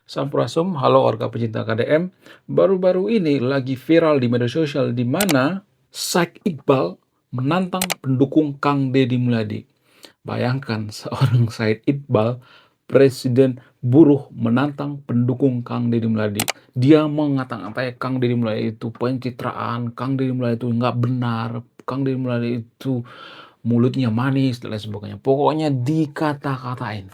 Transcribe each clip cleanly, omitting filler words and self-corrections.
Sampurasun, halo warga pecinta KDM. Baru-baru ini lagi viral di media sosial di mana Syed Iqbal menantang pendukung Kang Deddy Mulyadi. Bayangkan seorang Syed Iqbal, presiden buruh menantang pendukung Kang Deddy Mulyadi. Dia mengatakan apa ya, Kang Deddy Mulyadi itu pencitraan, Kang Deddy Mulyadi itu nggak benar, Kang Deddy Mulyadi itu mulutnya manis dan lain sebagainya. Pokoknya dikata-katain.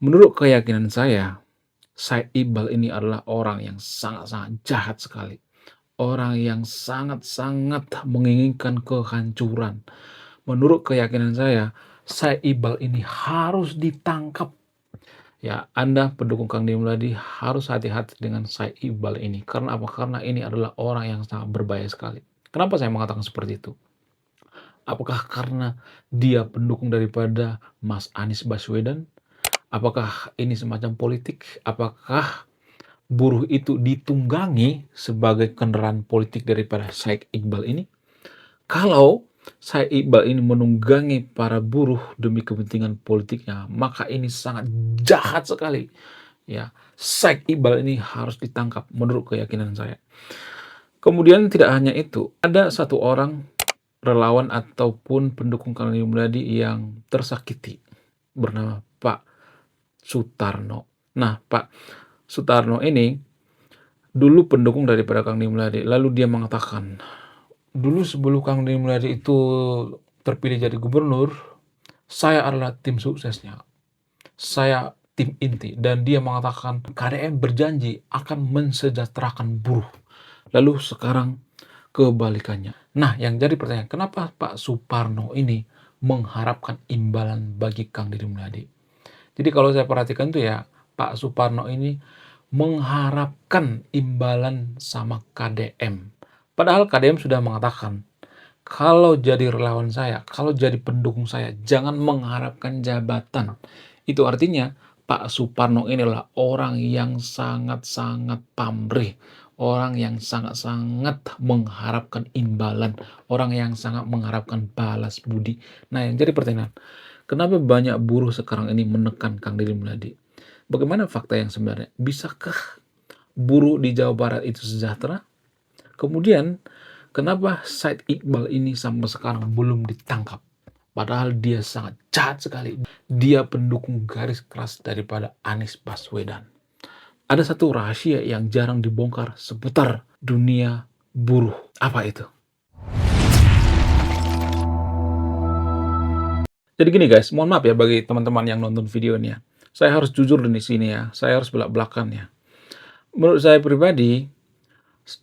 Menurut keyakinan saya, Syed Iqbal ini adalah orang yang sangat-sangat jahat sekali. Orang yang sangat-sangat menginginkan kehancuran. Menurut keyakinan saya, Syed Iqbal ini harus ditangkap. Ya, Anda pendukung Kang Deddy Mulyadi harus hati-hati dengan Syed Iqbal ini. Karena apa? Karena ini adalah orang yang sangat berbahaya sekali. Kenapa saya mengatakan seperti itu? Apakah karena dia pendukung daripada Mas Anies Baswedan? Apakah ini semacam politik? Apakah buruh itu ditunggangi sebagai kendaraan politik daripada Syed Iqbal ini? Kalau Syed Iqbal ini menunggangi para buruh demi kepentingan politiknya, maka ini sangat jahat sekali. Ya, Syed Iqbal ini harus ditangkap menurut keyakinan saya. Kemudian tidak hanya itu, ada satu orang relawan ataupun pendukung Kang Deddy Mulyadi yang tersakiti bernama Pak Sutarno. Nah, Pak Sutarno ini dulu pendukung daripada Kang Deddy Mulyadi. Lalu dia mengatakan, dulu sebelum Kang Deddy Mulyadi itu terpilih jadi gubernur, saya adalah tim suksesnya. Saya tim inti. Dan dia mengatakan KDM berjanji akan mensejahterakan buruh. Lalu sekarang kebalikannya. Nah, yang jadi pertanyaan, kenapa Pak Suparno ini mengharapkan imbalan bagi Kang Deddy Mulyadi? Jadi kalau saya perhatikan tuh ya, Pak Suparno ini mengharapkan imbalan sama KDM. Padahal KDM sudah mengatakan, kalau jadi relawan saya, kalau jadi pendukung saya, jangan mengharapkan jabatan. Itu artinya Pak Suparno ini adalah orang yang sangat-sangat pamrih, orang yang sangat-sangat mengharapkan imbalan, orang yang sangat mengharapkan balas budi. Nah, yang jadi pertanyaan, kenapa banyak buruh sekarang ini menekan Kang Deddy Mulyadi? Bagaimana fakta yang sebenarnya? Bisakah buruh di Jawa Barat itu sejahtera? Kemudian, kenapa Syed Iqbal ini sampai sekarang belum ditangkap? Padahal dia sangat jahat sekali. Dia pendukung garis keras daripada Anies Baswedan. Ada satu rahasia yang jarang dibongkar seputar dunia buruh. Apa itu? Jadi gini guys, mohon maaf ya bagi teman-teman yang nonton video ini ya. Saya harus jujur di sini ya, saya harus belak-belakan ya. Menurut saya pribadi,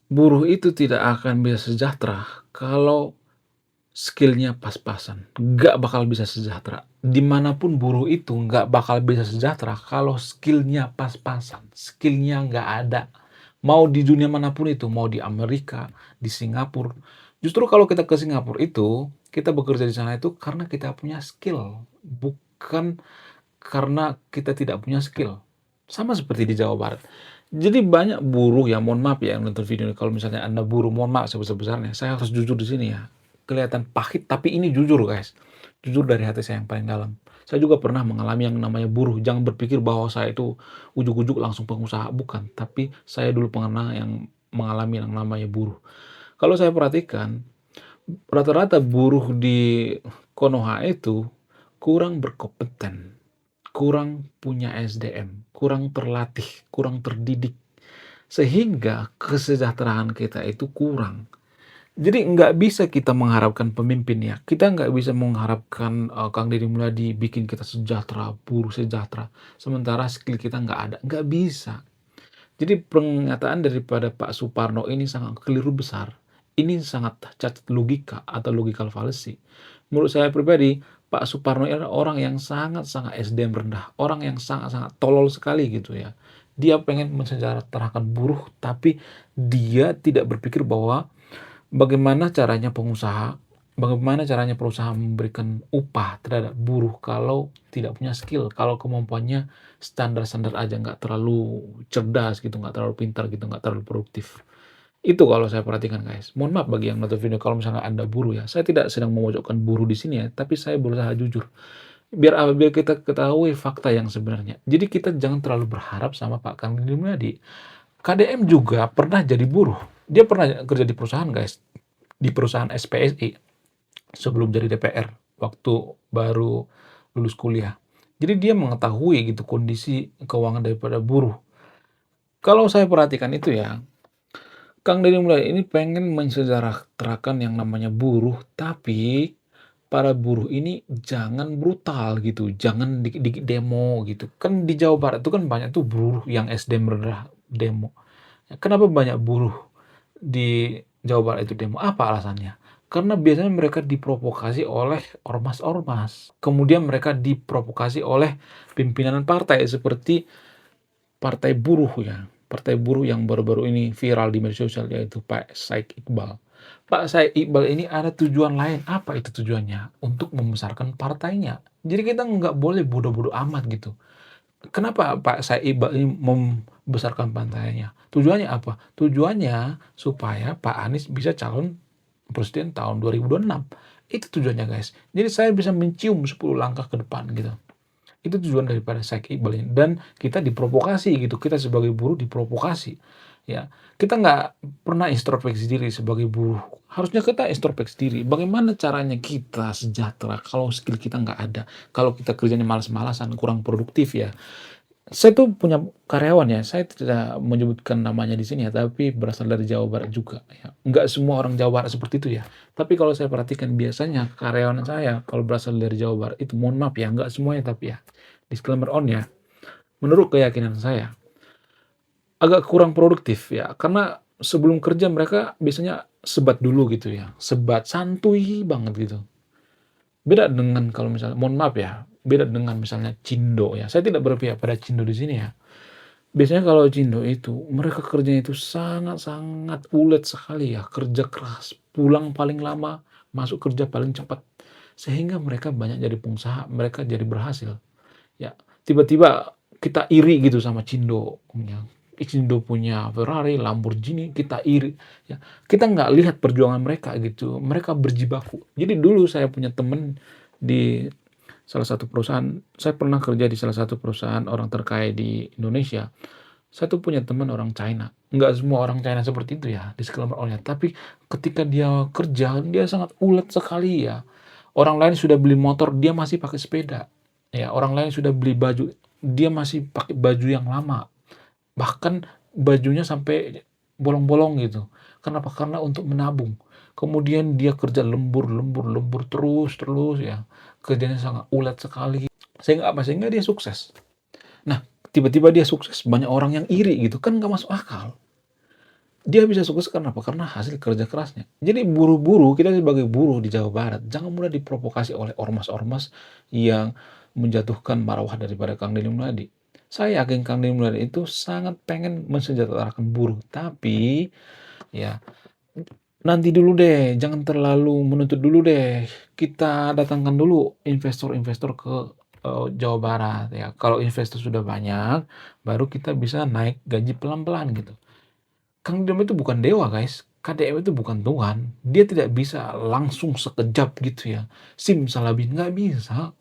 buruh itu tidak akan bisa sejahtera kalau skillnya pas-pasan. Nggak bakal bisa sejahtera. Dimanapun buruh itu nggak bakal bisa sejahtera kalau skillnya pas-pasan. Skillnya nggak ada. Mau di dunia manapun itu, mau di Amerika, di Singapura. Justru kalau kita ke Singapura itu, kita bekerja di sana itu karena kita punya skill. Bukan karena kita tidak punya skill. Sama seperti di Jawa Barat. Jadi banyak buruh ya, mohon maaf ya yang nonton video ini, kalau misalnya Anda buruh, mohon maaf sebesar-besarnya. Saya harus jujur di sini ya. Kelihatan pahit, tapi ini jujur guys. Jujur dari hati saya yang paling dalam. Saya juga pernah mengalami yang namanya buruh. Jangan berpikir bahwa saya itu ujuk-ujuk langsung pengusaha. Bukan. Tapi saya dulu pernah yang mengalami yang namanya buruh. Kalau saya perhatikan, rata-rata buruh di Konoha itu kurang berkompeten, kurang punya SDM, kurang terlatih, kurang terdidik, sehingga kesejahteraan kita itu kurang. Jadi nggak bisa kita mengharapkan pemimpin ya, kita nggak bisa mengharapkan Kang Deddy Mulyadi bikin kita sejahtera, buruh sejahtera, sementara skill kita nggak ada, nggak bisa. Jadi pernyataan daripada Pak Suparno ini sangat keliru besar. Ini sangat cacat logika atau logical fallacy. Menurut saya pribadi, Pak Suparno adalah orang yang sangat-sangat SDM rendah, orang yang sangat-sangat tolol sekali gitu ya. Dia pengen mensejahterakan buruh, tapi dia tidak berpikir bahwa bagaimana caranya pengusaha, bagaimana caranya perusahaan memberikan upah terhadap buruh kalau tidak punya skill, kalau kemampuannya standar-standar aja, nggak terlalu cerdas gitu, nggak terlalu pintar gitu, nggak terlalu produktif. Itu kalau saya perhatikan guys. Mohon maaf bagi yang nonton video kalau misalnya Anda buruh ya. Saya tidak sedang memojokkan buruh di sini ya, tapi saya berusaha jujur. Biar apa? Biar kita ketahui fakta yang sebenarnya. Jadi kita jangan terlalu berharap sama Pak Kang Deddy Mulyadi. KDM juga pernah jadi buruh. Dia pernah kerja di perusahaan, guys. Di perusahaan SPSI sebelum jadi DPR waktu baru lulus kuliah. Jadi dia mengetahui gitu kondisi keuangan daripada buruh. Kalau saya perhatikan itu ya, Kang Deddy Mulyadi ini pengen mensejahterakan yang namanya buruh, tapi para buruh ini jangan brutal gitu, jangan dikit-dikit demo gitu. Kan di Jawa Barat itu kan banyak tuh buruh yang SDM rendah demo. Kenapa banyak buruh di Jawa Barat itu demo? Apa alasannya? Karena biasanya mereka diprovokasi oleh ormas-ormas. Kemudian mereka diprovokasi oleh pimpinan partai seperti Partai Buruh ya. Partai Buruh yang baru-baru ini viral di media sosial yaitu Pak Said Iqbal. Pak Said Iqbal ini ada tujuan lain. Apa itu tujuannya? Untuk membesarkan partainya. Jadi kita nggak boleh bodoh-bodoh amat gitu. Kenapa Pak Said Iqbal ini membesarkan partainya? Tujuannya apa? Tujuannya supaya Pak Anies bisa calon presiden tahun 2026. Itu tujuannya, guys. Jadi saya bisa mencium 10 langkah ke depan gitu. Itu tujuan daripada Said Iqbal ini. Dan kita diprovokasi gitu. Kita sebagai buruh diprovokasi. Ya, kita nggak pernah introspeksi diri sebagai buruh. Harusnya kita introspeksi diri. Bagaimana caranya kita sejahtera kalau skill kita nggak ada, kalau kita kerjanya malas-malasan, kurang produktif ya. Saya tuh punya karyawan ya, saya tidak menyebutkan namanya di sini ya, tapi berasal dari Jawa Barat juga ya. Nggak semua orang Jawa Barat seperti itu ya. Tapi kalau saya perhatikan biasanya karyawan saya kalau berasal dari Jawa Barat itu mohon maaf ya, nggak semuanya tapi ya. Disclaimer on ya. Menurut keyakinan saya agak kurang produktif ya, karena sebelum kerja mereka biasanya sebat dulu gitu ya, sebat santuy banget gitu. Beda dengan kalau misalnya, mohon maaf ya, beda dengan misalnya Cindo ya. Saya tidak berpihak pada Cindo di sini ya. Biasanya kalau Cindo itu, mereka kerjanya itu sangat-sangat ulet sekali ya, kerja keras, pulang paling lama, masuk kerja paling cepat. Sehingga mereka banyak jadi pengusaha, mereka jadi berhasil. Ya, tiba-tiba kita iri gitu sama Cindo. Ya. Cindo punya Ferrari, Lamborghini, kita iri. Ya. Kita nggak lihat perjuangan mereka gitu. Mereka berjibaku. Jadi dulu saya punya temen di salah satu perusahaan. Saya pernah kerja di salah satu perusahaan orang terkaya di Indonesia. Saya tuh punya teman orang China. Nggak semua orang China seperti itu ya, disclaimer oleh. Tapi ketika dia kerja, dia sangat ulet sekali ya. Orang lain sudah beli motor, dia masih pakai sepeda. Ya, orang lain sudah beli baju, dia masih pakai baju yang lama. Bahkan bajunya sampai bolong-bolong gitu. Kenapa? Karena untuk menabung. Kemudian dia kerja lembur, lembur, lembur terus, terus ya. Kerjanya sangat ulet sekali. Sehingga apa? Sehingga dia sukses. Nah, tiba-tiba dia sukses, banyak orang yang iri gitu, kan nggak masuk akal. Dia bisa sukses karena apa? Karena hasil kerja kerasnya. Jadi buruh-buruh, kita sebagai buruh di Jawa Barat, jangan mudah diprovokasi oleh ormas-ormas yang menjatuhkan marwah daripada Kang Deddy Mulyadi. Saya yakin Kang Deddy Mulyadi itu sangat pengen mensejahterakan buruh, tapi ya nanti dulu deh, jangan terlalu menuntut dulu deh. Kita datangkan dulu investor-investor ke Jawa Barat ya. Kalau investor sudah banyak, baru kita bisa naik gaji pelan-pelan gitu. Kang Deddy itu bukan dewa, guys. KDM itu bukan Tuhan. Dia tidak bisa langsung sekejap gitu ya. Simsalabim, nggak bisa.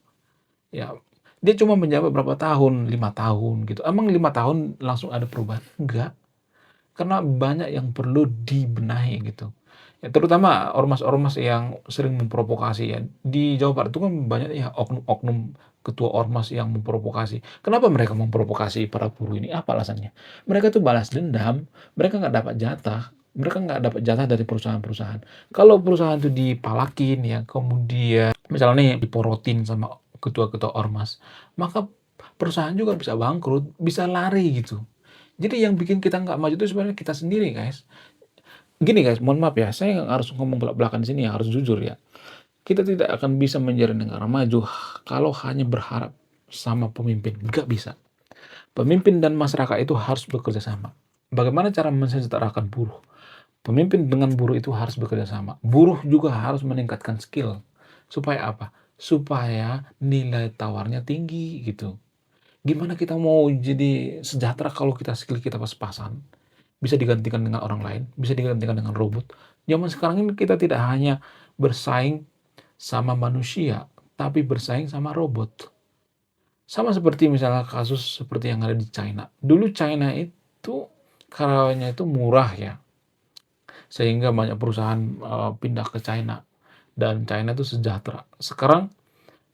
Ya, dia cuma menjabat berapa tahun? 5 tahun gitu. Emang 5 tahun langsung ada perubahan? Enggak. Karena banyak yang perlu dibenahi gitu. Ya, terutama ormas-ormas yang sering memprovokasi ya. Di Jawa Barat itu kan banyak ya oknum-oknum ketua ormas yang memprovokasi. Kenapa mereka memprovokasi para buruh ini? Apa alasannya? Mereka tuh balas dendam, mereka nggak dapat jatah, mereka nggak dapat jatah dari perusahaan-perusahaan. Kalau perusahaan itu dipalakin ya, kemudian misalnya nih diporotin sama ketua-ketua ormas, maka perusahaan juga bisa bangkrut, bisa lari gitu. Jadi yang bikin kita nggak maju itu sebenarnya kita sendiri, guys. Gini, guys, mohon maaf ya, saya harus ngomong belak-belakan di sini ya, harus jujur ya. Kita tidak akan bisa menjadi negara maju kalau hanya berharap sama pemimpin, nggak bisa. Pemimpin dan masyarakat itu harus bekerja sama. Bagaimana cara mensejahterakan buruh? Pemimpin dengan buruh itu harus bekerja sama. Buruh juga harus meningkatkan skill. Supaya apa? Supaya nilai tawarnya tinggi gitu. Gimana kita mau jadi sejahtera kalau kita skill kita pas-pasan? Bisa digantikan dengan orang lain, bisa digantikan dengan robot. Zaman sekarang ini kita tidak hanya bersaing sama manusia, tapi bersaing sama robot. Sama seperti misalnya kasus seperti yang ada di China. Dulu China itu karyanya itu murah ya, sehingga banyak perusahaan, pindah ke China dan China itu sejahtera. Sekarang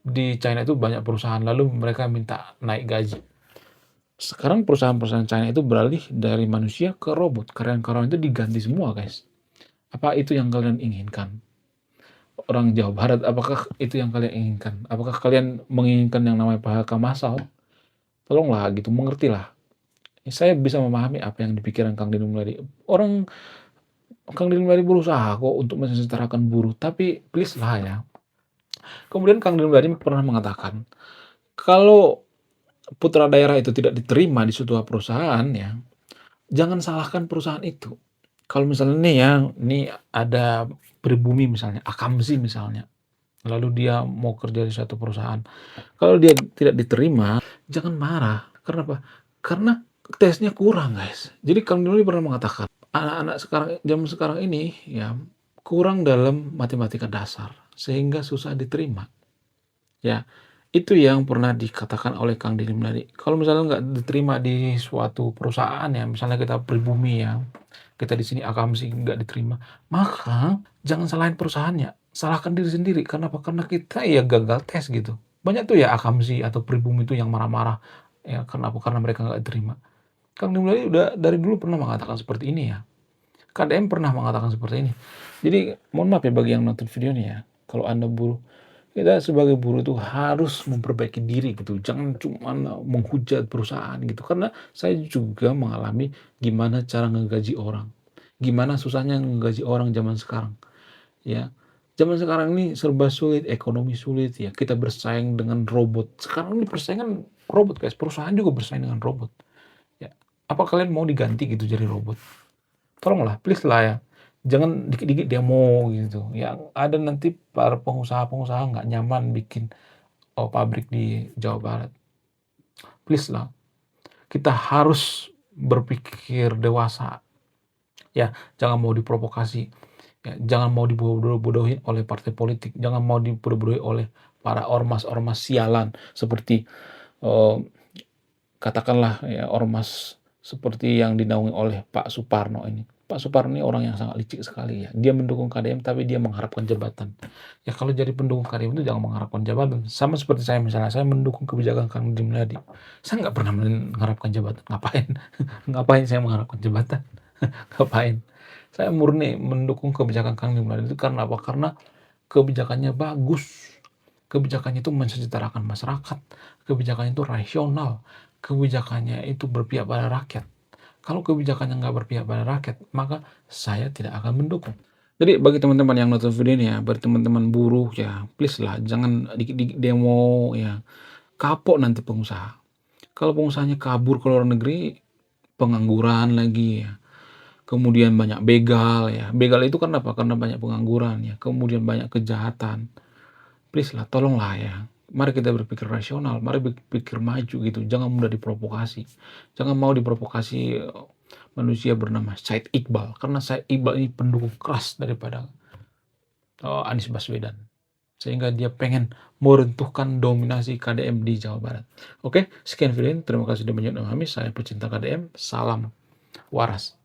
di China itu banyak perusahaan, lalu mereka minta naik gaji. Sekarang perusahaan-perusahaan China itu beralih dari manusia ke robot, karyawan-karyawan itu diganti semua, guys. Apa itu yang kalian inginkan? Orang Jawa Barat, apakah itu yang kalian inginkan? Apakah kalian menginginkan yang namanya PHK massal? Tolonglah gitu, mengertilah. Saya bisa memahami apa yang dipikirkan Kang Deddy Mulyadi. Kang Deddy Mulyadi berusaha kok untuk mensejahterakan buruh, tapi please lah ya. Kemudian Kang Deddy Mulyadi pernah mengatakan, kalau putra daerah itu tidak diterima di sebuah perusahaan ya, jangan salahkan perusahaan itu. Kalau misalnya nih ya, nih ada pribumi misalnya, akamsi misalnya, lalu dia mau kerja di suatu perusahaan. Kalau dia tidak diterima, jangan marah. Karena apa? Karena tesnya kurang, guys. Jadi Kang Deddy pernah mengatakan, anak-anak sekarang, zaman sekarang ini ya kurang dalam matematika dasar sehingga susah diterima. Ya, itu yang pernah dikatakan oleh Kang Deddy Mulyadi. Kalau misalnya nggak diterima di suatu perusahaan ya, misalnya kita pribumi ya, kita di sini akamsi nggak diterima, maka jangan salahin perusahaannya, salahkan diri sendiri. Kenapa? Karena kita ya gagal tes gitu. Banyak tuh ya akamsi atau pribumi itu yang marah-marah. Ya, kenapa? Karena mereka nggak diterima. Kang Deddy Mulyadi udah dari dulu pernah mengatakan seperti ini ya. KDM pernah mengatakan seperti ini. Jadi mohon maaf ya bagi yang nonton video ini ya. Kalau Anda buruh, kita sebagai buruh itu harus memperbaiki diri gitu. Jangan cuma menghujat perusahaan gitu. Karena saya juga mengalami gimana cara ngegaji orang. Gimana susahnya ngegaji orang zaman sekarang. Ya. Zaman sekarang ini serba sulit, ekonomi sulit ya. Kita bersaing dengan robot. Sekarang ini persaingan robot, guys. Perusahaan juga bersaing dengan robot. Ya. Apa kalian mau diganti gitu jadi robot? Tolonglah, please lah ya. Jangan dikit-dikit demo gitu. Yang ada nanti para pengusaha-pengusaha nggak nyaman bikin pabrik di Jawa Barat. Please lah. Kita harus berpikir dewasa. Ya, jangan mau diprovokasi. Ya, jangan mau dibodoh-bodohin oleh partai politik. Jangan mau dibodoh-bodohin oleh para ormas-ormas sialan seperti eh, katakanlah ya ormas seperti yang dinaungi oleh Pak Suparno ini. Pak Suparno ini orang yang sangat licik sekali ya. Dia mendukung KDM tapi dia mengharapkan jabatan. Ya kalau jadi pendukung KDM itu jangan mengharapkan jabatan. Sama seperti saya misalnya, saya mendukung kebijakan Kang Deddy Mulyadi. Saya nggak pernah mengharapkan jabatan. Ngapain? Ngapain saya mengharapkan jabatan? Ngapain? Saya murni mendukung kebijakan Kang Deddy Mulyadi itu karena apa? Karena kebijakannya bagus. Kebijakannya itu mensejahterakan masyarakat. Kebijakannya itu rasional. Kebijakannya itu berpihak pada rakyat. Kalau kebijakannya nggak berpihak pada rakyat, maka saya tidak akan mendukung. Jadi bagi teman-teman yang nonton video ini ya, bagi teman-teman buruh ya, please lah jangan dikit-dikit demo ya, kapok nanti pengusaha. Kalau pengusahanya kabur ke luar negeri, pengangguran lagi ya. Kemudian banyak begal ya. Begal itu kan apa? Karena banyak pengangguran ya. Kemudian banyak kejahatan. Please lah, tolonglah ya. Mari kita berpikir rasional, mari berpikir maju gitu. Jangan mudah diprovokasi. Jangan mau diprovokasi manusia bernama Said Iqbal. Karena Said Iqbal ini pendukung keras daripada Anies Baswedan. Sehingga dia pengen meruntuhkan dominasi KDM di Jawa Barat. Oke, sekian video ini. Terima kasih sudah menonton kami. Saya pecinta KDM. Salam waras.